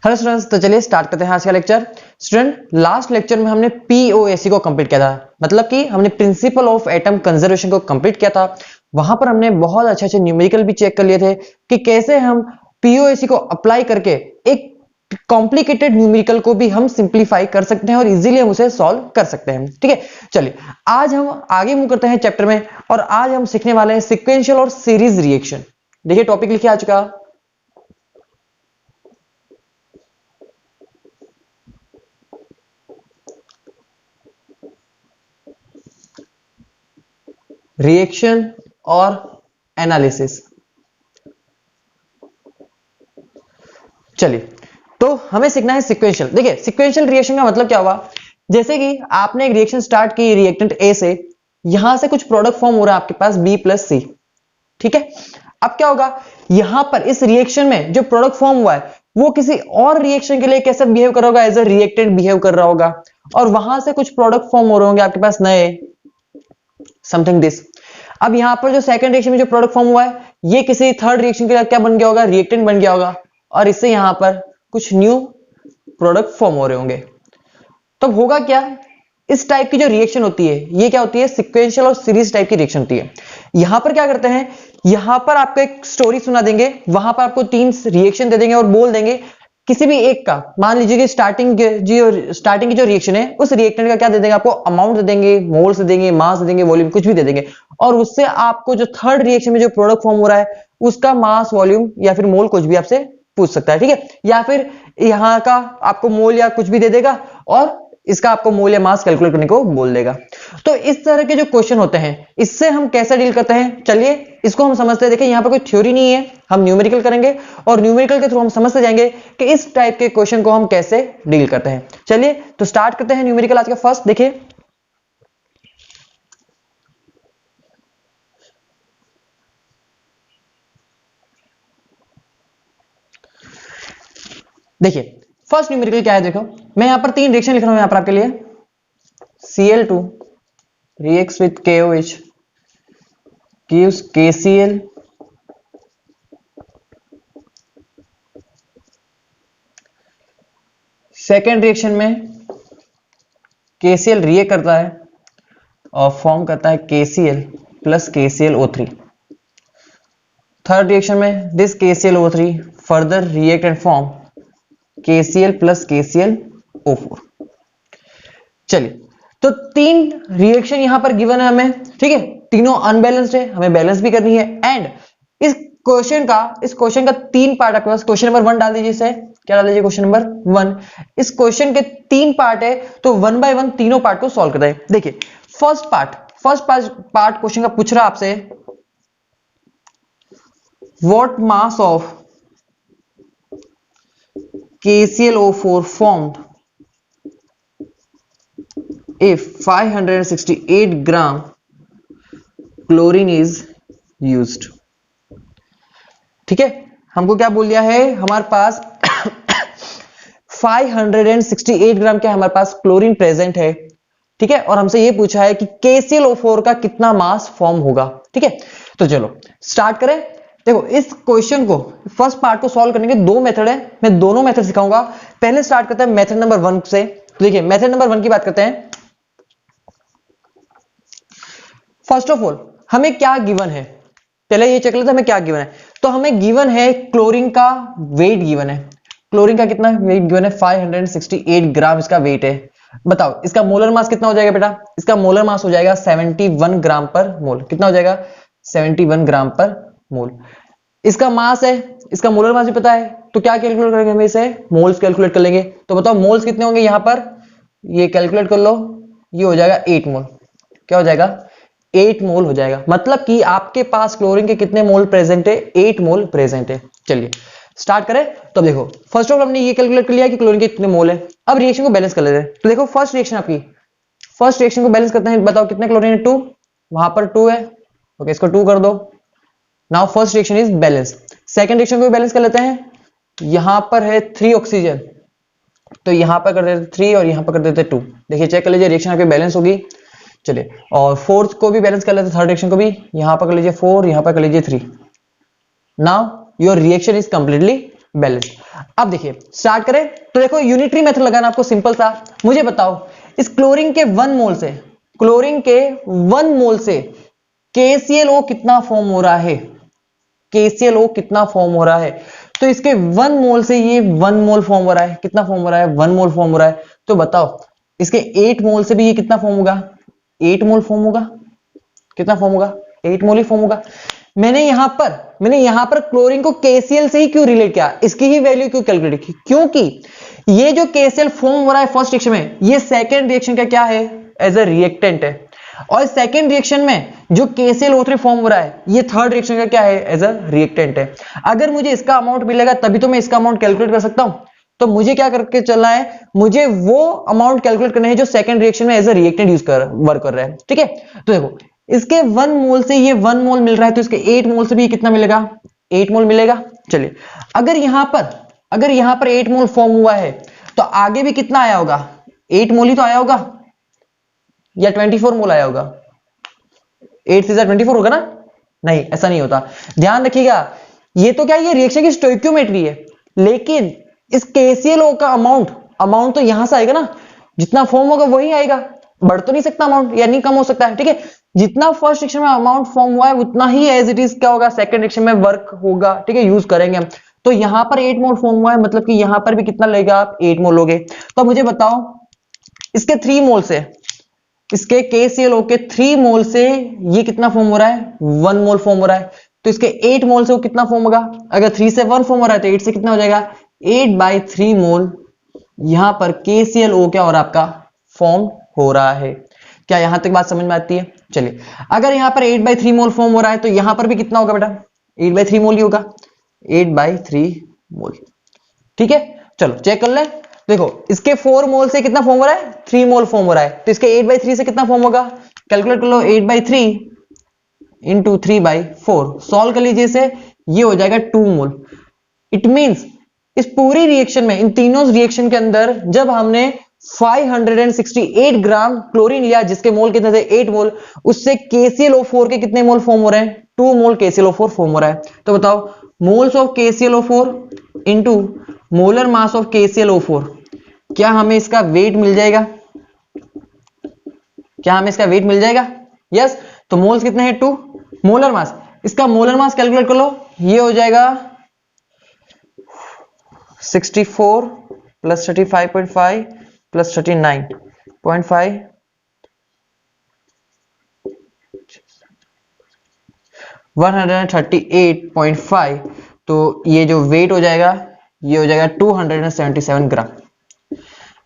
Hello students, तो चलिए start करते हैं आज का लेक्चर। स्टूडेंट, लास्ट लेक्चर में हमने पीओएसी को कंप्लीट किया था, मतलब कि हमने प्रिंसिपल ऑफ एटम कंजर्वेशन को कंप्लीट किया था। वहां पर हमने बहुत अच्छे अच्छे न्यूमेरिकल भी चेक कर लिए थे कि कैसे हम पीओएसी को अप्लाई करके एक कॉम्प्लिकेटेड न्यूमेरिकल को भी हम सिंप्लीफाई कर सकते हैं और इजीली हम उसे सॉल्व कर सकते हैं। ठीक है, चलिए आज हम आगे मूव करते हैं चैप्टर में, और आज हम सीखने वाले हैं सिक्वेंशियल और सीरीज रिएक्शन। देखिए टॉपिक लिखिए आज का, रिएक्शन और एनालिसिस। चलिए, तो हमें सीखना है सिक्वेंशियल। देखिए सिक्वेंशियल रिएक्शन का मतलब क्या हुआ, जैसे कि आपने एक रिएक्शन स्टार्ट की रिएक्टेंट ए से, यहां से कुछ प्रोडक्ट फॉर्म हो रहा है आपके पास बी प्लस सी। ठीक है, अब क्या होगा, यहां पर इस रिएक्शन में जो प्रोडक्ट फॉर्म हुआ है वो किसी और रिएक्शन के लिए कैसे बिहेव कर रहा होगा, एज अ रिएक्टेंट बिहेव कर रहा होगा, और वहां से कुछ प्रोडक्ट फॉर्म हो रहे होंगे आपके पास नए, समथिंग दिस। अब यहां पर जो सेकंड रिएक्शन में जो प्रोडक्ट फॉर्म हुआ है ये किसी थर्ड रिएक्शन के लिए क्या बन गया होगा, रिएक्टेंट बन गया होगा, और इससे यहां पर कुछ न्यू प्रोडक्ट फॉर्म हो रहे होंगे। तब होगा क्या, इस टाइप की जो रिएक्शन होती है ये क्या होती है, सिक्वेंशियल और सीरीज टाइप की रिएक्शन होती है। यहां पर क्या करते हैं, यहां पर आपको एक स्टोरी सुना देंगे, वहां पर आपको 3 रिएक्शन दे देंगे और बोल देंगे किसी भी एक का, मान लीजिए कि स्टार्टिंग की जो रिएक्शन है उस रिएक्टेंट का क्या दे देंगे आपको, अमाउंट दे देंगे, मोल्स दे देंगे, मास दे देंगे, वॉल्यूम कुछ भी दे देंगे, और उससे आपको जो थर्ड रिएक्शन में जो प्रोडक्ट फॉर्म हो रहा है उसका मास, वॉल्यूम या फिर मोल कुछ भी आपसे पूछ सकता है। ठीक है, या फिर यहां का आपको मोल या कुछ भी दे देगा और इसका आपको मोल या मास कैलकुलेट करने को बोल देगा। तो इस तरह के जो क्वेश्चन होते हैं इससे हम कैसे डील करते हैं, चलिए इसको हम समझते हैं। देखिए यहां पर कोई थ्योरी नहीं है, हम न्यूमेरिकल करेंगे और न्यूमेरिकल के थ्रू हम समझते जाएंगे कि इस टाइप के क्वेश्चन को हम कैसे डील करते हैं। चलिए तो स्टार्ट करते हैं न्यूमेरिकल आज का फर्स्ट। देखिए देखिए फर्स्ट न्यूमेरिकल क्या है, देखो मैं यहां पर 3 रिएक्शन लिख रहा हूं यहां पर आपके लिए। Cl2 reacts with KOH gives KCl second reaction में KCl रिएक्ट करता है और फॉर्म करता है KCl plus KClO3। Third reaction में this KClO3 further react and form KCl plus KClO4। चलिए, तो 3 रिएक्शन यहां पर गिवन है हमें। ठीक है, तीनों अनबैलेंस्ड है, हमें बैलेंस भी करनी है। एंड इस क्वेश्चन का 3 पार्ट आपके पास, क्वेश्चन नंबर 1 डाल दीजिए, इसे क्या डाल दीजिए, क्वेश्चन नंबर 1। इस क्वेश्चन के 3 पार्ट है, तो 1 बाय 1 तीनों पार्ट को सॉल्व करते हैं। देखिए फर्स्ट पार्ट क्वेश्चन का पूछ रहा है आपसे, what mass of KClO4 formed if 568 gram chlorine is used। ठीक है, हमको क्या बोल दिया है, हमारे पास 568 ग्राम क्या हमारे पास क्लोरीन प्रेजेंट है। ठीक है, और हमसे ये पूछा है कि KClO4 का कितना मास फॉर्म होगा। ठीक है, तो चलो स्टार्ट करें। देखो इस क्वेश्चन को, फर्स्ट पार्ट को सॉल्व करने के 2 मेथड है, मैं दोनों मेथड सिखाऊंगा। पहले स्टार्ट करते हैं मेथड नंबर 1 से। तो देखिए मेथड नंबर 1 की बात करते हैं। फर्स्ट ऑफ ऑल हमें क्या गिवन है, पहले ये चेक लेते हैं हमें क्या गिवन है। तो हमें गिवन है क्लोरीन का वेट गिवन है। क्लोरीन का कितना वेट गिवन है, 568 ग्राम इसका वेट है। बताओ इसका मोलर मास कितना हो जाएगा बेटा, इसका मोलर मास हो जाएगा 71 ग्राम पर मोल। कितना हो जाएगा, 71 ग्राम पर मोल। इसका मास है, इसका मोलर मास भी पता है, तो क्या कैलकुलेट करेंगे, हम इसे मोल्स कैलकुलेट कर लेंगे। तो बताओ मोल्स कितने होंगे यहां पर, ये कैलकुलेट कर लो, ये हो जाएगा 8 मोल। क्या हो जाएगा, 8 मोल हो जाएगा। मतलब कि आपके पास क्लोरीन के कितने मोल प्रेजेंट है, 8 मोल प्रेजेंट है। चलिए स्टार्ट करें। तो देखो फर्स्ट ऑफ ऑल हमने ये कैलकुलेट कर लिया कि क्लोरीन के कितने मोल है। अब रिएक्शन को बैलेंस कर लेते हैं। तो देखो फर्स्ट रिएक्शन को बैलेंस करते हैं। बताओ कितने क्लोरीन है, 2, वहां पर 2 है, ओके इसको 2 कर दो। Now first reaction is balance. Second reaction को बैलेंस कर लेते हैं। यहां पर है 3 ऑक्सीजन, तो यहां पर कर देते 3 और यहां पर कर देते 2। देखिए चेक कर लीजिए रिएक्शन आपकी बैलेंस होगी। चलिए, और फोर्थ को भी बैलेंस कर लेते, थर्ड रिएक्शन को भी। यहां पर कर लीजिए 4, यहां पर कर लीजिए 3। Now your reaction is completely balanced. अब देखिए स्टार्ट करें तो देखो यूनिटरी मेथड लगाना आपको सिंपल सा। मुझे बताओ इस क्लोरीन के 1 मोल से, क्लोरीन के 1 मोल से KClO कितना फॉर्म हो रहा है, KClO कितना फॉर्म हो रहा है। तो इसके 1 मोल से ये 1 मोल फॉर्म हो रहा है, कितना फॉर्म हो रहा है, 1 मोल फॉर्म हो रहा है। तो बताओ इसके 8 मोल से भी ये कितना फॉर्म होगा, 8 मोल फॉर्म होगा। कितना फॉर्म होगा, 8 मोल ही फॉर्म होगा। मैंने यहां पर क्लोरीन को KCl से ही क्यों रिलेट किया, इसकी ही वैल्यू क्यों कैलकुलेट की, क्योंकि ये जो KCl फॉर्म हो रहा है फर्स्ट रिएक्शन में, ये सेकंड रिएक्शन का क्या है, एज अ रिएक्टेंट है। और सेकंड रिएक्शन में जो KClO3 फॉर्म हो रहा है, ये थर्ड रिएक्शन का क्या है, एज अ रिएक्टेंट है। अगर मुझे इसका अमाउंट मिलेगा तभी तो मैं इसका अमाउंट कैलकुलेट कर सकता हूं। तो मुझे क्या करके चलना है, मुझे वो अमाउंट कैलकुलेट करना है जो सेकंड रिएक्शन में एज अ रिएक्टेंट वर्क कर रहा है। ठीक है, तो देखो इसके 1 मोल से ये 1 मोल मिल रहा है, तो इसके 8 मोल से भी कितना मिलेगा, 8 मोल मिलेगा। चलिए अगर यहां पर 8 मोल फॉर्म हुआ है तो आगे भी कितना आया होगा, 8 मोल ही तो आया होगा, या 24 मोल आया होगा। 8 से 24 होगा ना, नहीं ऐसा नहीं होता। ध्यान रखिएगा ये तो क्या, ये रिएक्शन की स्टोइक्योमेट्री है, लेकिन इस KClO का अमाउंट तो यहां से आएगा ना, जितना फॉर्म होगा वही आएगा, बढ़ तो नहीं सकता अमाउंट, या नहीं कम हो सकता है। ठीक है, जितना फर्स्ट रिएक्शन में अमाउंट फॉर्म हुआ है उतना ही एज इट इज क्या होगा, सेकंड रिएक्शन में वर्क होगा। ठीक है, यूज करेंगे हम। तो यहां पर 8 मोल फॉर्म हुआ है, मतलब कि यहां पर भी कितना लेगा आप, 8 मोल लोगे। तो मुझे बताओ इसके 3 मोल से, इसके KClO के 3 मोल से ये कितना फॉर्म हो रहा है, 1 मोल फॉर्म हो रहा है। तो इसके 8 मोल से वो कितना फॉर्म होगा, अगर 3 से 1 फॉर्म हो रहा है तो 8 से कितना हो जाएगा, 8/3 मोल यहां पर KClO क्या हो रहा है आपका, फॉर्म हो रहा है। क्या यहां तक बात समझ में आती है। चलिए अगर यहां पर 8/3 मोल फॉर्म हो रहा है तो यहां पर भी कितना होगा बेटा, 8/3 मोल ही होगा, 8/3 मोल। ठीक है, चलो चेक कर ले। देखो इसके 4 मोल से कितना फॉर्म हो रहा है, 3 मोल फॉर्म हो रहा है, तो इसके 8/3 से कितना फॉर्म होगा, कैलकुलेट कर लो, 8/3 इंटू 3/4, सॉल्व कर लीजिए इसे, ये हो जाएगा 2 मोल। इट मींस इस पूरी रिएक्शन में, इन तीनों रिएक्शन के अंदर जब हमने 568 ग्राम क्लोरीन लिया, जिसके मोल कितने थे, 8 मोल, उससे KClO4 के कितने मोल फॉर्म हो रहे हैं, 2 मोल KClO4 फॉर्म हो रहा है। तो बताओ moles of KClO4 into molar mass of KClO4, क्या हमें इसका वेट मिल जाएगा, क्या हमें इसका वेट मिल जाएगा, यस। तो मोल्स कितने हैं, 2, मोलर मास, इसका मोलर मास कैलकुलेट कर लो, ये हो जाएगा 64 प्लस 35.5 प्लस 39.5, 138.5। तो ये जो वेट हो जाएगा, ये हो जाएगा 277 ग्राम।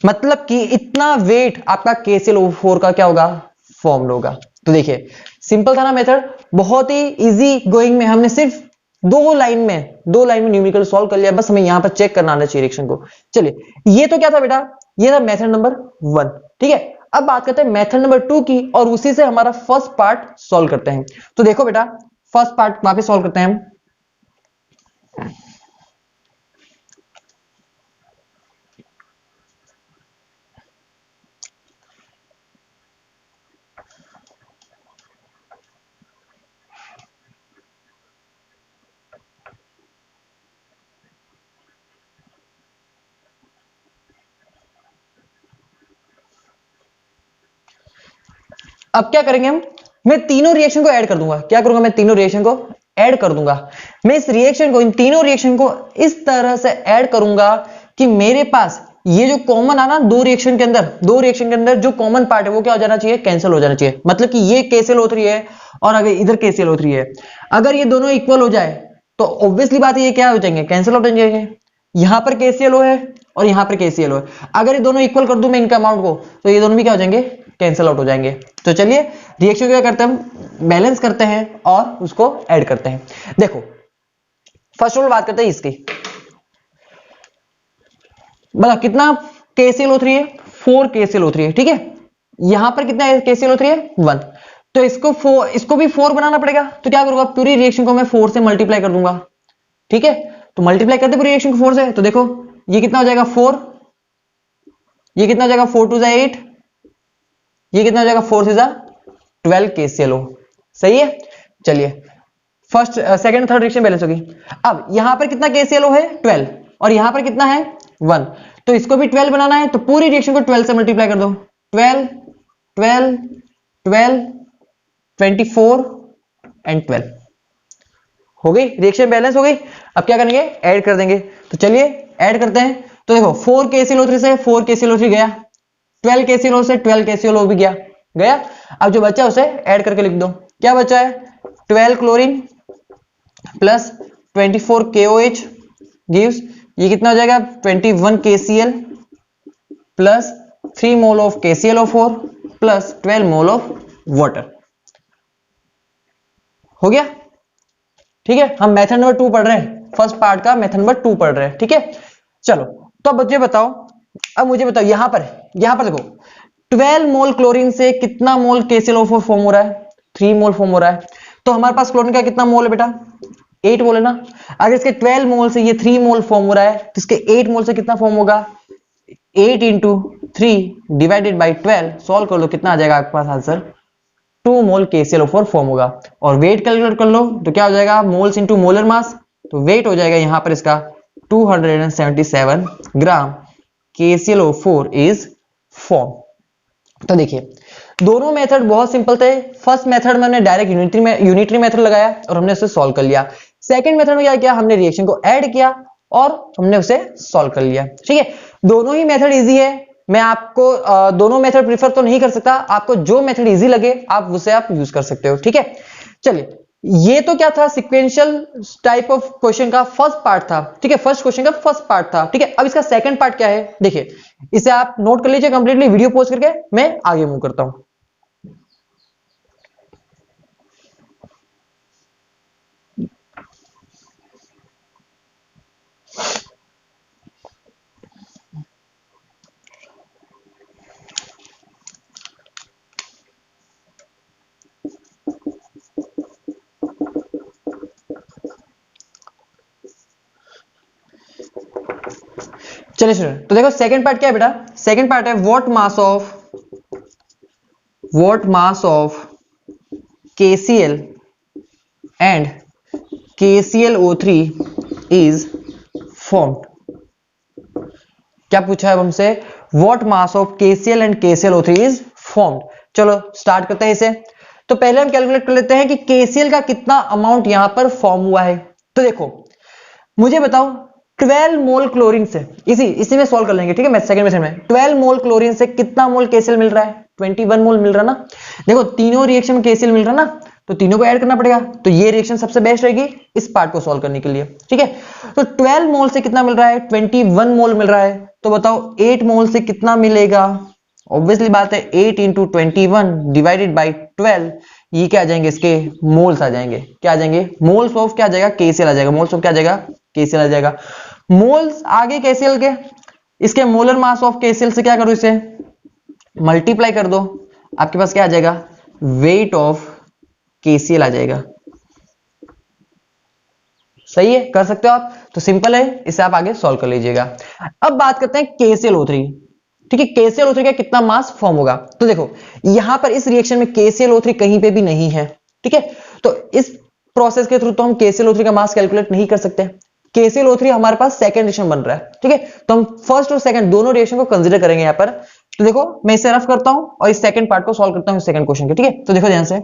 मतलब कि इतना वेट आपका KClO4 का क्या होगा, फॉर्म होगा। तो देखिए सिंपल था ना मेथड, बहुत ही इजी गोइंग में हमने सिर्फ 2 लाइन में न्यूमेरिकल सॉल्व कर लिया, बस हमें यहां पर चेक करना आना चाहिए रिएक्शन को। चलिए ये तो क्या था बेटा, ये था मेथड नंबर 1। ठीक है, अब बात करते हैं मेथड नंबर 2 की, और उसी से हमारा फर्स्ट पार्ट सॉल्व करते हैं। तो देखो बेटा फर्स्ट पार्ट वापस सॉल्व करते हैं हम। अब क्या करेंगे हम, मैं तीनों रिएक्शन को ऐड कर दूंगा। क्या करूंगा, मैं तीनों रिएक्शन को ऐड कर दूंगा। मैं इस रिएक्शन को, इन तीनों रिएक्शन को इस तरह से ऐड करूंगा कि मेरे पास ये जो कॉमन आना, दो रिएक्शन के अंदर जो कॉमन पार्ट है वो क्या हो जाना चाहिए, कैंसिल हो जाना चाहिए। मतलब कि ये KClO3 है और अगर इधर KClO3 है, अगर ये दोनों इक्वल हो जाए तो ऑब्वियसली बात है ये क्या हो जाएंगे, कैंसिल आउट हो जाएंगे। यहां पर KClO है और यहां पर KClO है, अगर ये दोनों इक्वल कर दूं मैं इनका अमाउंट को, तो ये दोनों भी क्या हो जाएंगे, कैंसिल आउट हो जाएंगे। तो चलिए रिएक्शन क्या करते हैं हम, बैलेंस करते हैं और उसको ऐड करते हैं। देखो फर्स्ट ऑफ ऑल बात करते हैं इसकी, बता कितना KClO3 है, 4 KClO3 है। ठीक है, यहां पर कितना KClO3 है, 1। तो इसको भी 4 बनाना पड़ेगा। तो क्या करूंगा, पूरी रिएक्शन को मैं 4 से मल्टीप्लाई कर दूंगा। ठीक है, तो मल्टीप्लाई करते पूरी रिएक्शन को 4 से, तो देखो ये कितना हो जाएगा 4, ये कितना हो जाएगा 4 2 8, ये कितना हो जाएगा 4 से 12 KClO। सही है, चलिए first second third reaction balance होगी। अब यहां पर कितना KClO है, 12, और यहां पर कितना है 1, तो इसको भी 12 बनाना है, तो पूरी रिएक्शन को 12 से मल्टीप्लाई कर दो। 12 12 12 24 एंड 12 हो गई, रिएक्शन बैलेंस हो गई। अब क्या करेंगे, ऐड कर देंगे। तो चलिए ऐड करते हैं। तो देखो 4 KClO3 से 4 KClO3 गया, 12 KClO से 12 KClO भी गया गया। अब जो बचा उसे ऐड करके लिख दो। क्या बचा है, 12 क्लोरीन प्लस 24 KOH गिव्स, ये कितना हो जाएगा 21 KCl plus 3 mole of KClO4 plus 12 mole of water. हो गया, ठीक है। हम मेथड नंबर 2 पढ़ रहे हैं, फर्स्ट पार्ट का मेथड नंबर 2 पढ़ रहे हैं, ठीक है। चलो तो अब मुझे बताओ, यहां पर देखो 12 मोल क्लोरीन से कितना मोल KClO4 फॉर्म हो रहा है, 3 मोल फॉर्म हो रहा है। तो हमारे पास क्लोरीन का कितना मोल है बेटा, 8 मोल है ना। अगर इसके 12 मोल से ये 3 मोल फॉर्म हो रहा है, तो इसके 8 मोल से कितना फॉर्म होगा, 8 इंटू 3 डिवाइडेड बाई 12, सॉल्व कर लो, कितना आ जाएगा आपके पास आंसर, 2 मोल KClO4 फॉर्म होगा। और वेट कैलकुलेट कर लो तो क्या हो जाएगा, मोल्स इंटू मोलर मास, तो वेट हो जाएगा यहां पर इसका 277 ग्राम KClO4 इज फॉर्म। तो देखिए दोनों मेथड बहुत सिंपल थे। फर्स्ट मेथड में हमने डायरेक्ट यूनिटरी मेथड लगाया और हमने उसे सॉल्व कर लिया। सेकंड मेथड में क्या किया, हमने रिएक्शन को ऐड किया और हमने उसे सॉल्व कर लिया, ठीक है। दोनों ही मेथड इजी है। मैं आपको दोनों मेथड प्रीफर तो नहीं कर सकता, आपको जो मेथड इजी लगे आप उसे आप यूज कर सकते हो, ठीक है। चलिए ये तो क्या था, सिक्वेंशियल टाइप ऑफ क्वेश्चन का फर्स्ट पार्ट था, ठीक है, फर्स्ट क्वेश्चन का फर्स्ट पार्ट था, ठीक है। अब इसका सेकंड पार्ट क्या है, देखिए इसे आप नोट कर लीजिए कंप्लीटली, वीडियो पॉज करके मैं आगे मूव करता हूं। चलिए स्टूडेंट, तो देखो सेकंड पार्ट क्या है बेटा, सेकंड पार्ट है what mass of KCl and KClO3 is formed. क्या पूछा है हमसे, what mass of KCl and KClO3 is formed. चलो स्टार्ट करते हैं इसे। तो पहले हम कैलकुलेट कर लेते हैं कि KCl का कितना अमाउंट यहां पर फॉर्म हुआ है। तो देखो मुझे बताओ 12 मोल क्लोरीन से, इसी में सॉल्व कर लेंगे, ठीक है। सेकंड मेथड में 12 मोल क्लोरीन से कितना मोल KCl मिल रहा है, 21 मोल मिल रहा ना। देखो तीनों रिएक्शन में KCl मिल रहा ना, तो तीनों को ऐड करना पड़ेगा। तो ये रिएक्शन सबसे बेस्ट रहेगी इस पार्ट को सॉल्व करने के लिए, ठीक है। तो 12 मोल से कितना मिल रहा है, 21 मोल मिल रहा है। तो बताओ 8 मोल से कितना मिलेगा, ऑब्वियसली बात है 8 इंटू 21 डिवाइडेड बाई 12, ये क्या आ जाएंगे, इसके मोल्स आ जाएंगे। क्या आ जाएंगे, मोल्स ऑफ क्या आ जाएगा, KCl आ जाएगा। मोल्स ऑफ क्या आ जाएगा, KCl आ जाएगा। मोल्स आगे KCl के, इसके मोलर मास ऑफ KCl से क्या करो, इसे मल्टीप्लाई कर दो, आपके पास क्या आ जाएगा, वेट ऑफ KCl आ जाएगा। सही है, कर सकते हो आप, तो सिंपल है, इसे आप आगे सॉल्व कर लीजिएगा। अब बात करते हैं KClO3, ठीक है। KClO3 का कितना मास फॉर्म होगा। तो देखो यहां पर इस रिएक्शन में KClO3 कहीं पे भी नहीं है, ठीक है। तो इस प्रोसेस के थ्रू तो हम KClO3 का मास कैलकुलेट नहीं कर सकते। KClO3 हमारे पास सेकंड रिएक्शन बन रहा है, ठीक है। तो हम फर्स्ट और सेकंड दोनों रिएक्शन को कंसीडर करेंगे यहां पर। तो देखो मैं इसे रफ करता हूं और इस सेकंड पार्ट को सॉल्व करता हूं, सेकंड क्वेश्चन के, ठीक है। तो देखो ध्यान से,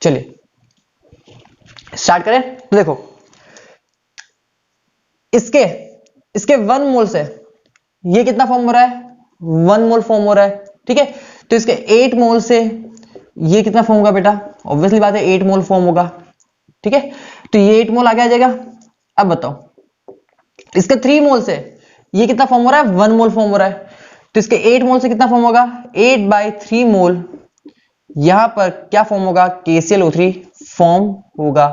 चलिए स्टार्ट करें। तो देखो इसके इसके 1 मोल से ये कितना फॉर्म हो रहा है, 1 मोल फॉर्म हो रहा है, ठीक है। तो इसके 8 मोल से ये कितना फॉर्म होगा बेटा, ऑब्वियसली बात है 8 मोल फॉर्म होगा, ठीक है। तो ये 8 मोल आगे आ जाएगा। अब बताओ इसके 3 मोल से ये कितना फॉर्म हो रहा है, 1 मोल फॉर्म हो रहा है, तो इसके 8 मोल से कितना फॉर्म होगा, 8/3 मोल यहां पर क्या फॉर्म होगा, KClO3 फॉर्म होगा।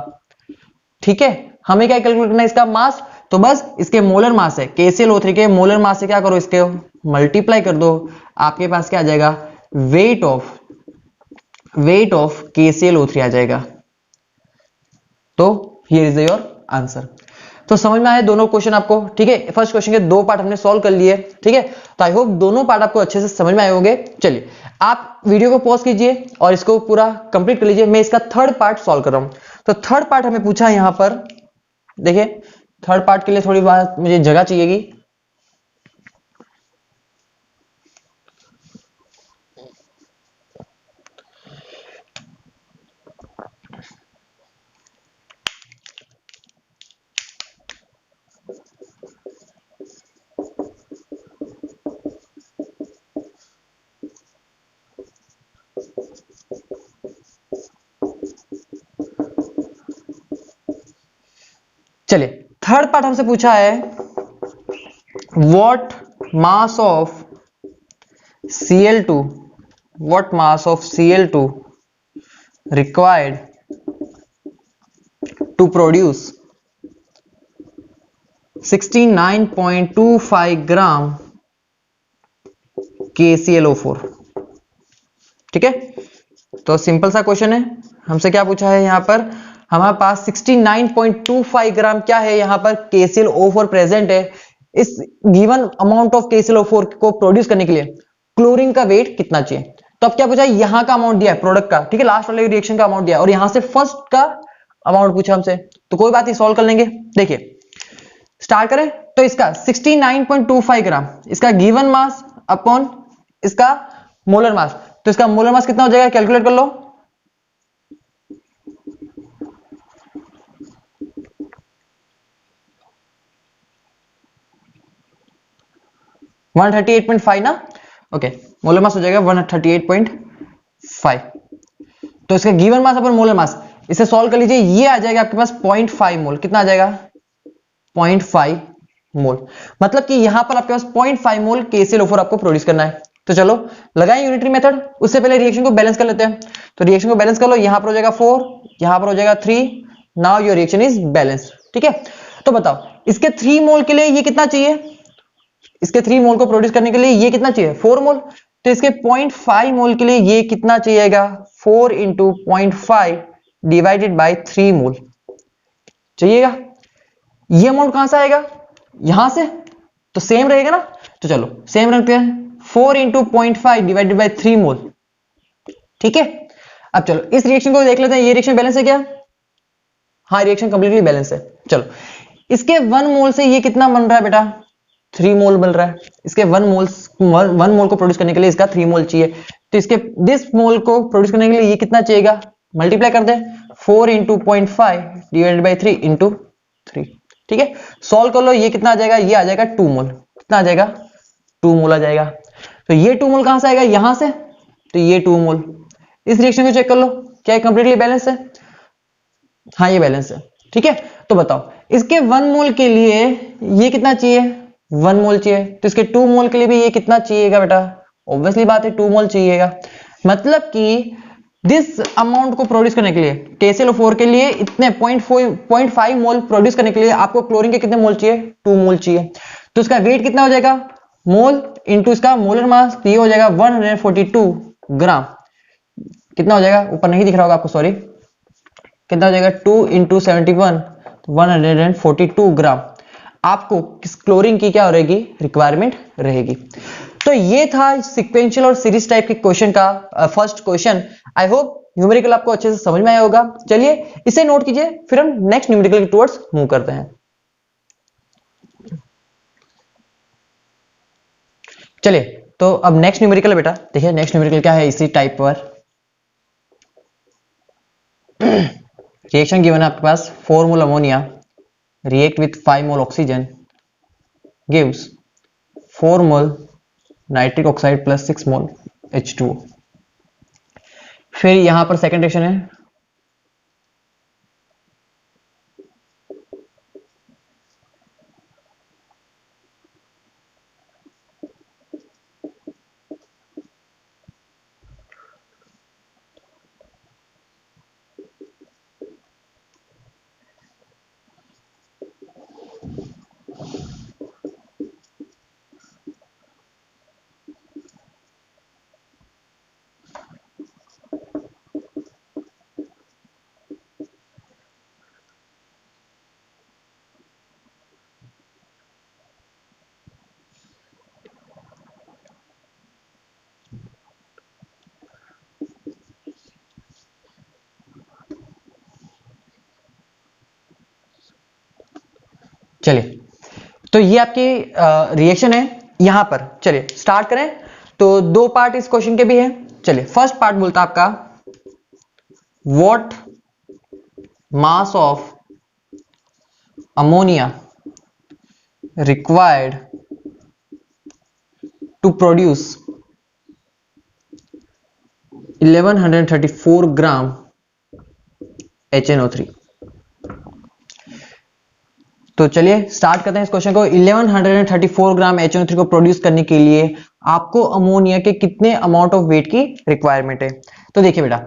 ठीक है, हमें क्या कैलकुलेट करना है, इसका मास, तो बस इसके मोलर मास है, KClO3 के मोलर मास से क्या करो, इसके मल्टीप्लाई कर दो, आपके पास क्या आ जाएगा, वेट ऑफ KClO3 आ जाएगा। तो हियर इज योर आंसर। तो समझ में आए दोनों क्वेश्चन आपको, ठीक है, फर्स्ट क्वेश्चन के 2 पार्ट हमने सॉल्व कर लिए, ठीक है, तो आई होप दोनों पार्ट आपको अच्छे से समझ में आए होंगे। चलिए आप वीडियो को पॉज कीजिए और इसको पूरा कंप्लीट कर लीजिए, मैं इसका थर्ड पार्ट सॉल्व कर रहा हूं। तो थर्ड पार्ट हमें पूछा है यहां पर, देखिए थर्ड पार्ट के लिए थोड़ी बात मुझे जगह चाहिएगी। चलिए थर्ड पार्ट हमसे पूछा है, what mass of Cl2 what mass of Cl2 required to produce 69.25 gram KClO4। ठीक है, तो सिंपल सा क्वेश्चन है, हमसे क्या पूछा है यहां पर, हमारे पास 69.25 ग्राम क्या है यहां पर KClO4 प्रेजेंट है। इस गिवन अमाउंट ऑफ KClO4 को प्रोड्यूस करने के लिए क्लोरीन का वेट कितना चाहिए। तो अब क्या पूछा है, यहां का अमाउंट दिया है प्रोडक्ट का, ठीक है, लास्ट वाले रिएक्शन का अमाउंट दिया है, और यहां से फर्स्ट का अमाउंट पूछा हमसे, तो कोई बात नहीं सॉल्व कर लेंगे। देखिए स्टार्ट करें, तो इसका 69.25 ग्राम इसका गिवन मास अपॉन इसका मोलर मास, तो इसका मोलर मास कितना हो जाएगा, कैलकुलेट कर लो। वन 138.5 ना, ओके, मोलर मास हो जाएगा 138.5। तो इसका गिवन मास अपन मोलर मास, इसे सॉल्व कर लीजिए, ये आ जाएगा आपके पास 0.5 मोल, कितना आ जाएगा 0.5 मोल, मतलब कि यहां पर आपके पास 0.5 मोल KClO4 आपको प्रोड्यूस करना है। तो चलो लगाएं यूनिटरी मेथड, उससे पहले रिएक्शन को बैलेंस कर लेते हैं। तो रिएक्शन को बैलेंस कर लो, यहां पर हो जाएगा 4, यहां पर हो जाएगा 3, now your reaction is balance. ठीक है, तो बताओ इसके 3 मोल के लिए ये कितना चाहिए, इसके 3 मोल को प्रोड्यूस करने के लिए ये कितना चाहिए, 4 मोल, तो इसके 0.5 मोल के लिए ये कितना चाहिएगा, 4 इंटू 0.5 डिवाइडेड बाई 3 मोल चाहिएगा। ये अमाउंट कहां से आएगा, यहां से, तो सेम रहेगा ना, तो चलो सेम रखते हैं, 4 इंटू 0.5 डिवाइडेड बाई 3 मोल। ठीक है, अब चलो इस रिएक्शन को देख लेते हैं, ये रिएक्शन बैलेंस है क्या, हाँ रिएक्शन कंप्लीटली बैलेंस है। चलो इसके 1 मोल से ये कितना बन रहा है बेटा, 3 मोल बन रहा है, इसके 1 मोल को प्रोड्यूस करने के लिए इसका 3 मोल चाहिए, तो इसके दिस मोल को प्रोड्यूस करने के लिए ये कितना चाहिएगा, मल्टीप्लाई कर दे, 4 इंटू 0.5 डिवाइडेड बाई 3 इंटू 3। ठीक है, सॉल्व कर लो, ये कितना आ जाएगा, ये आ जाएगा 2 मोल, कितना आ जाएगा 2 मोल आ जाएगा। तो ये 2 मोल कहां से आएगा, यहां से, तो ये 2 मोल, इस रिएक्शन को चेक कर लो, क्या ये कंप्लीटली बैलेंस है, हाँ ये बैलेंस है। ठीक है, तो बताओ इसके 1 मोल के लिए ये कितना चाहिए, 1 मोल चाहिए, तो इसके 2 मोल के लिए भी ये कितना चाहिएगा बेटा, ऑब्वियसली बात है 2 मोल चाहिएगा, मतलब कि दिस अमाउंट को प्रोड्यूस करने के लिए KClO4 के लिए इतने 0.5 मोल प्रोड्यूस करने के लिए आपको क्लोरीन के कितने मोल चाहिए, 2 मोल चाहिए, तो इसका वेट कितना हो जाएगा, मोल इंटू इसका मोलर मास, ये हो जाएगा 142 ग्राम, कितना हो जाएगा, ऊपर नहीं दिख रहा होगा आपको, सॉरी, कितना हो जाएगा 2 इंटू 71, 142 ग्राम आपको किस क्लोरीन की क्या रहेगी, रिक्वायरमेंट रहेगी। तो ये था सिक्वेंशियल और सीरीज टाइप के क्वेश्चन का first question. I hope numerical आपको अच्छे से समझ में आया होगा। चलिए इसे नोट कीजिए, फिर हम नेक्स्ट न्यूमेरिकल के टुवर्ड्स मूव करते हैं। चलिए तो अब नेक्स्ट न्यूमेरिकल बेटा, देखिए नेक्स्ट न्यूमेरिकल क्या है, इसी टाइप पर रिएक्शन गिवन है आपके पास, 4 mole ammonia react with 5 mole oxygen gives 4 mole nitric oxide plus 6 mole H2O। फिर यहां पर सेकंड रिएक्शन है, चलिए, तो ये आपकी रिएक्शन है यहां पर। चलिए स्टार्ट करें। तो दो पार्ट इस क्वेश्चन के भी है। चलिए फर्स्ट पार्ट बोलता है आपका what mass of ammonia required to produce 1134 gram HNO3। तो चलिए स्टार्ट करते हैं इस क्वेश्चन को। 1134 ग्राम HNO3 को प्रोड्यूस करने के लिए आपको अमोनिया के कितने अमाउंट ऑफ वेट की रिक्वायरमेंट है। तो देखिए बेटा,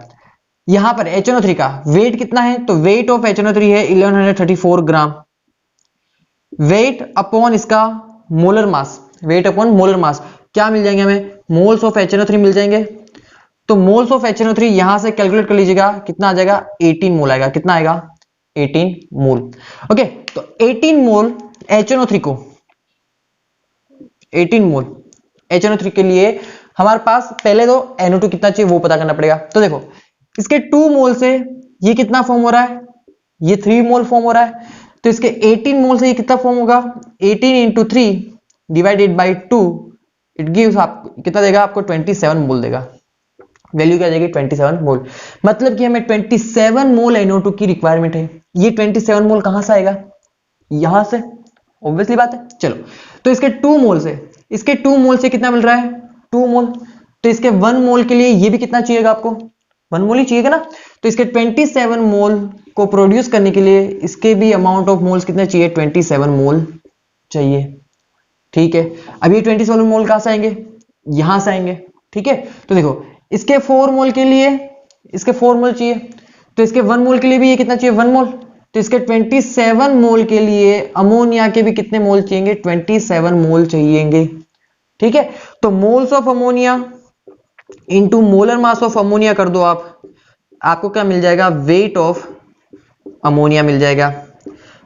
यहां पर HNO3 का वेट कितना है, तो वेट ऑफ HNO3 है 1134 ग्राम। वेट अपॉन इसका molar mass, weight upon molar mass क्या मिल जाएंगे हमें, मोल्स ऑफ HNO3 मिल जाएंगे। तो मोल्स ऑफ HNO3 यहां से कैलकुलेट कर लीजिएगा, कितना आ जाएगा 18 मोल आएगा। कितना आएगा 18 मोल। ओके, तो 18 मोल HNO3 को, 18 मोल HNO3 के लिए हमारे पास पहले तो NO2 कितना चाहिए वो पता करना पड़ेगा। तो देखो इसके 2 मोल से ये कितना फॉर्म हो रहा है, ये 3 मोल फॉर्म हो रहा है। तो इसके 18 मोल से ये कितना फॉर्म होगा, 18 into 3 divided by 2, it gives आपको कितना देगा, आपको 27 मोल देगा। वैल्यू क्या जाएगी 27 मोल। मतलब कि हमें 27 मोल NO2 की रिक्वायरमेंट है। ये 27 मोल कहां से आएगा, यहां से, ऑब्वियसली बात है। चलो, तो इसके 2 मोल से, इसके 2 मोल से कितना मिल रहा है 2 मोल। तो इसके 1 मोल के लिए ये भी कितना चाहिएगा, आपको 1 मोल ही चाहिएगा ना। तो इसके 27 मोल को प्रोड्यूस करने के लिए इसके भी अमाउंट ऑफ मोल्स कितने चाहिए, 27 मोल चाहिए। ठीक है, अब ये 27 मोल कहां से आएंगे, यहां से आएंगे। ठीक है, तो देखो इसके 4 मोल के लिए इसके 4 मोल चाहिए, तो इसके 1 मोल के लिए भी ये कितना चाहिए 1 मोल। तो इसके 27 मोल के लिए अमोनिया के भी कितने मोल चाहिए, 27 मोल चाहिएंगे। ठीक है, तो moles of ammonia into molar mass of ammonia कर दो आप, आपको क्या मिल जाएगा, वेट ऑफ अमोनिया मिल जाएगा।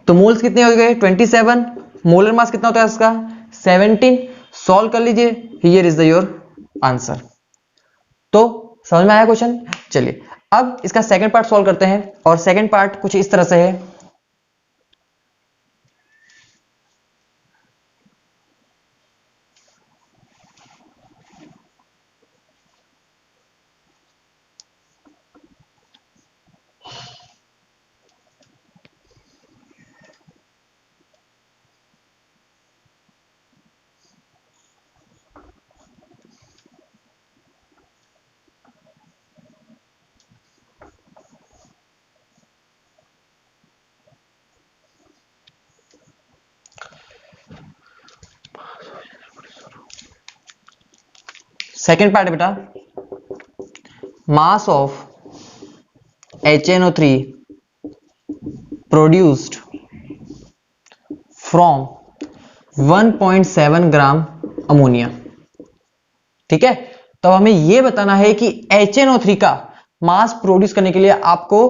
तो मोल्स कितने हो गए 27, मोलर मास कितना होता है इसका 17। सॉल्व कर लीजिए, here is the your answer. तो समझ में आया क्वेश्चन। चलिए अब इसका सेकंड पार्ट सॉल्व करते हैं, और सेकंड पार्ट कुछ इस तरह से है। सेकंड पार्ट बेटा, mass of HNO3 produced from 1.7 gram ammonia. ठीक है, तो हमें यह बताना है कि HNO3 का मास प्रोड्यूस करने के लिए आपको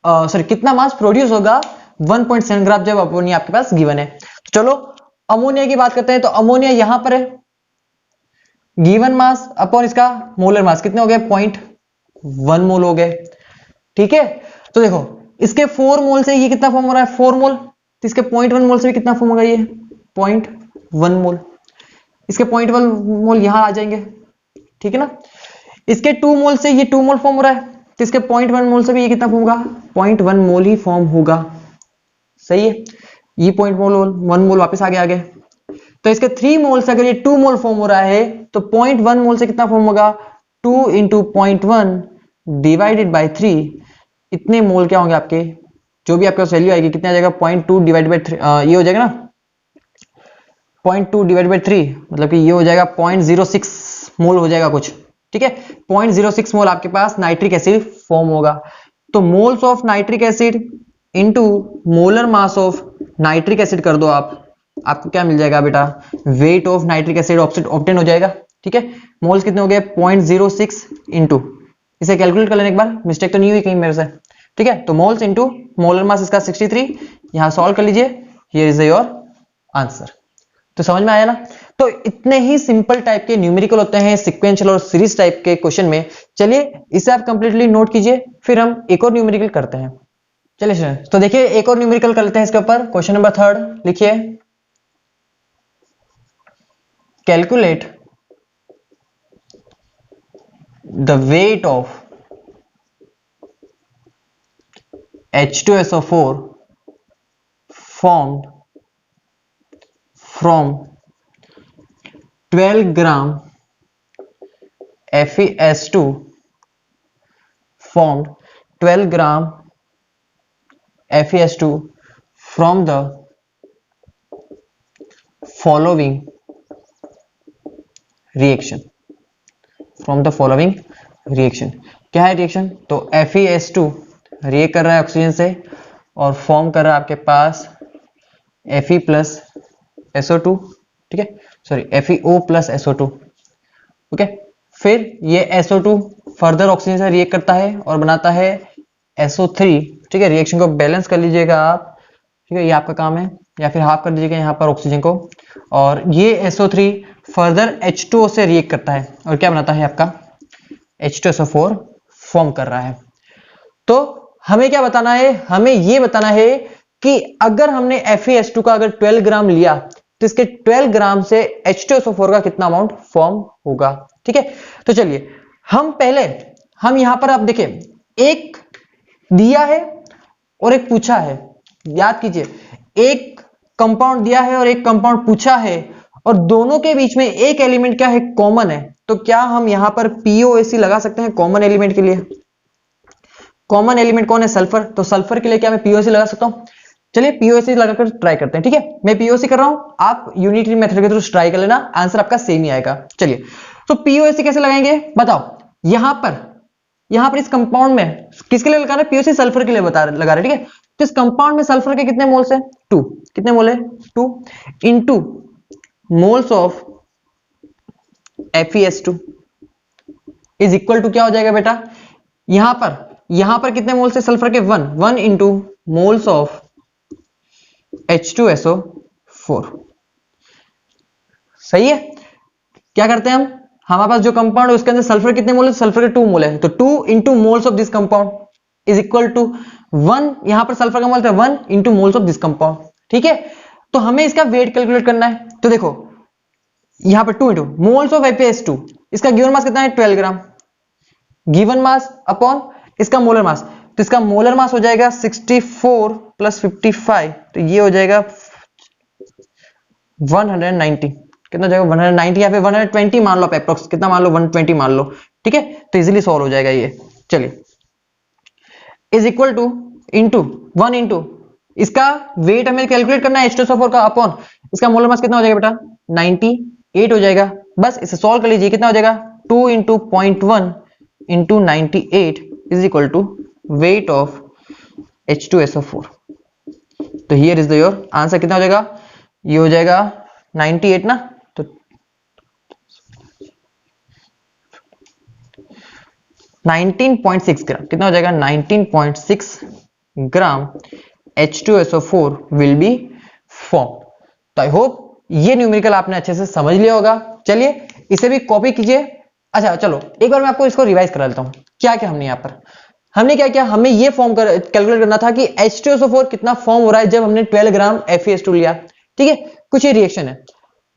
सॉरी कितना मास प्रोड्यूस होगा 1.7 ग्राम जब अमोनिया आपके पास गिवन है। तो चलो अमोनिया की बात करते हैं। तो अमोनिया यहां पर है, गिवन मास अपॉन इसका मोलर मास कितने हो गए 0.1 मोल हो गए। ठीक है, तो देखो इसके 4 मोल से ये कितना फॉर्म हो रहा है 4 मोल, तो इसके 0.1 मोल से भी कितना फॉर्म होगा ये 0.1 मोल। इसके 0.1 मोल यहां आ जाएंगे। ठीक है ना, इसके 2 मोल से ये 2 मोल फॉर्म हो रहा है, तो इसके 0.1 मोल से भी ये कितना फॉर्म होगा 0.1 मोल ही फॉर्म होगा। सही है, ये 0.1 मोल वापस आ गया आगे। तो इसके 3 मोल से अगर ये 2 मोल फॉर्म हो रहा है, तो 0.1 मोल से कितना फॉर्म होगा 2 इंटू 0.1 डिवाइडेड बाई 3, इतने मोल क्या होंगे आपके, जो भी आपका वैल्यू आएगी कितना आ जाएगा 0.2 डिवाइडेड बाई 3, ये हो जाएगा ना 0.2 डिवाइडेड बाई 3, मतलब कि ये हो जाएगा 0.06 मोल हो जाएगा कुछ। ठीक है, 0.06 मोल आपके पास नाइट्रिक एसिड फॉर्म होगा। तो moles of nitric acid into molar mass of nitric acid कर दो आप, आपको क्या मिल जाएगा बेटा, weight of nitric acid obtain हो जाएगा। ठीक है, मोल्स कितने हो गए 0.06 इंटू, इसे कैलकुलेट कर लेने एक बार, मिस्टेक तो नहीं हुई कहीं मेरे से। ठीक है, तो मोल्स इंटू मोलर मास इसका 63, यहां सॉल्व कर लीजिए, हियर इज योर आंसर। तो समझ में आया ना। तो इतने ही सिंपल टाइप के न्यूमेरिकल होते हैं सीक्वेंशियल और सीरीज टाइप के क्वेश्चन में। चलिए इसे आप कंप्लीटली नोट कीजिए, फिर हम एक और न्यूमेरिकल करते हैं। चलिए स्टूडेंट, तो देखिए एक और न्यूमेरिकल कर लेते हैं इसके ऊपर। क्वेश्चन नंबर 3 लिखिए, calculate the wait of H2SO4 formed from 12 gram FeS2 formed 12 gram FeS2 from the following reaction, from the following reaction। क्या है रिएक्शन? तो FeS2 रिएक्ट कर रहा है ऑक्सीजन से और फॉर्म कर रहा है आपके पास Fe प्लस SO2, ठीक है, sorry FeO plus SO2, okay. फिर ये SO2 फर्दर ऑक्सीजन से रिएक्ट करता है और बनाता है SO3, ठीक है। रिएक्शन को बैलेंस कर लीजिएगा आप, ठीक है, ये आपका काम है, या फिर हाफ कर दीजिएगा यहाँ पर ऑक्सीजन को, और ये SO3 फर्दर H2O से रिएक्ट करता है और क्या बनाता है आपका H2SO4 फॉर्म कर रहा है। तो हमें क्या बताना है? हमें ये बताना है कि अगर हमने FeS2 का अगर 12 ग्राम लिया तो इसके 12 ग्राम से H2SO4 का कितना अमाउंट फॉर्म होगा, ठीक है। तो चलिए हम यहां पर आप देखिए, एक दिया है और एक पूछा है। याद कीजिए, एक कंपाउंड दिया है और एक कंपाउंड पूछा है, और दोनों के बीच में एक एलिमेंट क्या है? कॉमन है। तो क्या हम यहां पर POAC लगा सकते हैं कॉमन एलिमेंट के लिए? कॉमन एलिमेंट कौन है? सल्फर। तो सल्फर के लिए क्या मैं POAC लगा सकता हूं? चलिए POAC लगाकर ट्राई करते हैं, ठीक है। मैं POAC कर रहा हूं, आप यूनिटरी मेथड के थ्रू ट्राई कर लेना, आंसर आपका सेम ही आएगा। चलिए, तो POAC कैसे लगाएंगे बताओ। यहां पर इस कंपाउंड में किसके लिए लगा रहे हैं? POAC सल्फर के लिए लगा रहे हैं, ठीक है। तो इस कंपाउंड में सल्फर के कितने मोल्स है? 2। कितने मोल है? 2 into moles of FeS2 is equal to क्या हो जाएगा बेटा? यहां पर कितने मोल्स है सल्फर के? 1 इंटू मोल्स ऑफ H2SO4। सही है। क्या करते हैं हम? हमारे पास जो कंपाउंड है उसके अंदर सल्फर कितने मोल है? सल्फर के 2 मोल है, तो 2 into moles of this compound is equal to 1। यहां पर सल्फर का मोल था 1 into moles of this compound, ठीक है। तो हमें इसका वेट कैलकुलेट करना है। तो देखो यहां पर 2 इंटू मोल्स ऑफ FeS2, इसका गिवन मास कितना है? 12 ग्राम। गिवन मास अपॉन इसका मोलर मास, तो इसका मोलर मास हो जाएगा 64 प्लस 55, तो ये हो जाएगा 190। कितना हो जाएगा? 190 या फिर 120 मान लो आप, एप्रोक्स कितना मान लो? 120 मान लो, ठीक है। तो इजीली सॉल्व हो जाएगा ये। चलिए, is equal two into 1 into इसका वेट हमें कैलकुलेट करना है H2SO4 का, अपॉन इसका मोलर मास कितना हो जाएगा बेटा? 98 हो जाएगा। बस इसे सॉल्व कर लीजिए, कितना हो जाएगा? 2 into 0.1 into 98 is equal to weight of H2SO4। तो हियर इज योर आंसर। कितना हो जाएगा? ये हो जाएगा 98 ना, तो 19.6 ग्राम। कितना हो जाएगा? 19.6 ग्राम H2SO4 विल बी फॉर्म। तो आई होप ये न्यूमेरिकल आपने अच्छे से समझ लिया होगा। चलिए इसे भी कॉपी कीजिए। अच्छा चलो एक बार मैं आपको इसको रिवाइज करा लेता हूं। क्या क्या हमने यहाँ पर हमने क्या किया? हमें ये फॉर्म कैलकुलेट करना था कि H2SO4 कितना फॉर्म हो रहा है जब हमने 12 ग्राम FeS2 लिया, ठीक है। कुछ ये रिएक्शन है।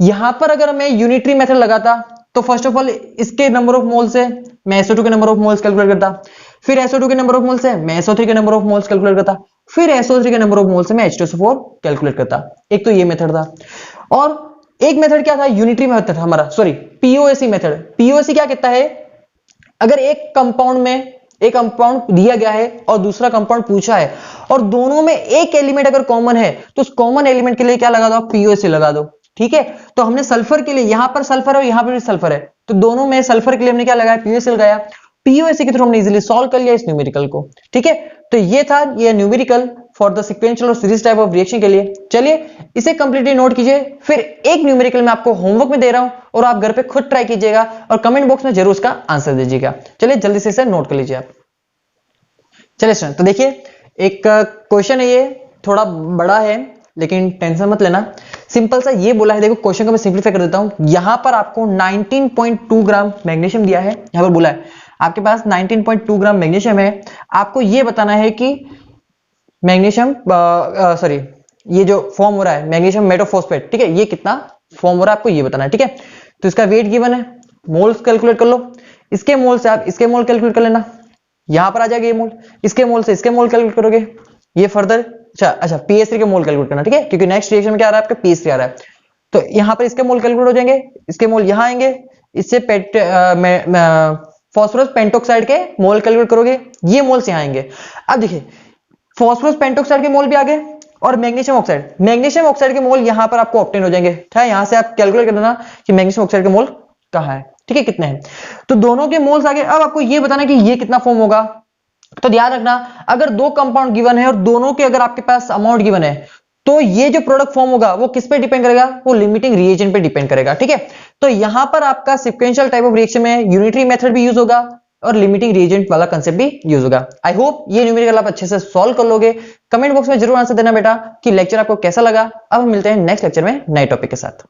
यहां पर अगर मैं यूनिटरी मेथड लगाता तो फर्स्ट ऑफ ऑल इसके नंबर ऑफ मोल से मैं SO2 के नंबर ऑफ मोल्स कैलकुलेट करता, फिर SO2 के नंबर ऑफ मोल से मैं SO3 के नंबर ऑफ मोल्स कैलकुलेट करता, फिर SO3 के नंबर ऑफ मोल से मैं H2SO4 कैलकुलेट करता। एक तो ये मेथड था, और एक मेथड क्या था? यूनिटरी मेथड था हमारा, सॉरी POAC मेथड। POAC क्या कहता है? अगर एक कंपाउंड दिया गया है और दूसरा कंपाउंड पूछा है और दोनों में एक एलिमेंट अगर कॉमन है तो उस कॉमन एलिमेंट के लिए क्या लगा दो? POAC लगा दो, ठीक है। तो हमने सल्फर के लिए, यहां पर सल्फर है यहां पर भी सल्फर है, तो दोनों में सल्फर के लिए हमने क्या लगाया? POAC लगाया। POAC के थ्रू हमने इजीली सॉल्व कर लिया इस न्यूमेरिकल को, ठीक है। तो ये था ये न्यूमेरिकल फॉर द सीक्वेंशियल और सीरीज टाइप ऑफ रिएक्शन के लिए। चलिए इसे कंप्लीटली नोट कीजिए। फिर एक न्यूमेरिकल मैं आपको होमवर्क में दे रहा हूं और आप घर पे खुद ट्राई कीजिएगा और कमेंट बॉक्स में जरूर उसका आंसर दीजिएगा। चलिए जल्दी से इसे नोट कर लीजिए आप। चलिए स्टूडेंट, तो देखिए एक क्वेश्चन है, ये थोड़ा बड़ा है लेकिन टेंशन मत लेना। सिंपल सा ये बोला है, देखो क्वेश्चन को मैं सिंपलीफाई कर देता हूं। यहां पर आपको 19.2 ग्राम मैग्नीशियम दिया है। यहां पर बोला है आपके पास 19.2 ग्राम मैग्नीशियम है। आपको ये बताना है कि मैग्नीशियम सॉरी ये जो फॉर्म हो रहा है मैग्नीशियम मेटोफॉस्फेट, ठीक है, ये कितना फॉर्म हो रहा है आपको ये बताना है, ठीक है। तो इसका वेट गिवन है, मोल्स कैलकुलेट कर लो, इसके मोल से आप इसके मोल कैलकुलेट कर लेना, यहां पर आ जाएगा ये मोल, इसके मोल से इसके मोल कैलकुलेट करोगे, ये फर्दर अच्छा पीएच3 के मोल कैलकुलेट करना, ठीक है, क्योंकि नेक्स्ट रिएक्शन में क्या आ रहा है आपका पीएच3 आ रहा है। तो यहां पर इसके मोल कैलकुलेट हो जाएंगे, इसके मोल यहां आएंगे, इससे फॉस्फोरस पेंटोक्साइड के मोल कैलकुलेट करोगे, ये मोल्स यहां आएंगे। अब देखिए फॉस्फोरस पेंटोक्साइड के मोल भी आ गए और मैग्नीशियम ऑक्साइड के मोल यहां पर आपको ऑब्टेन हो जाएंगे, ठीक है, यहां से आप कैलकुलेट कर देना कि मैग्नीशियम ऑक्साइड के मोल कहां है, ठीक है, कितने हैं। तो दोनों के मोल्स आ गए, अब आपको ये बताना कि ये कितना फॉर्म होगा। तो ध्यान रखना अगर दो कंपाउंड गिवन है और दोनों के अगर आपके पास अमाउंट गिवन है तो ये जो प्रोडक्ट फॉर्म होगा वो किस पे डिपेंड करेगा, वो लिमिटिंग रिएजेंट पे डिपेंड करेगा, ठीक है। तो यहां पर आपका सिक्वेंशियल टाइप ऑफ रिएक्शन में यूनिटरी मेथड भी यूज होगा और लिमिटिंग रिएजेंट वाला कंसेप्ट भी यूज होगा। आई होप ये न्यूमेरिकल आप अच्छे से सॉल्व कर लोगे। कमेंट बॉक्स में जरूर आंसर देना बेटा कि लेक्चर आपको कैसा लगा। अब हम मिलते हैं नेक्स्ट लेक्चर में नए टॉपिक के साथ।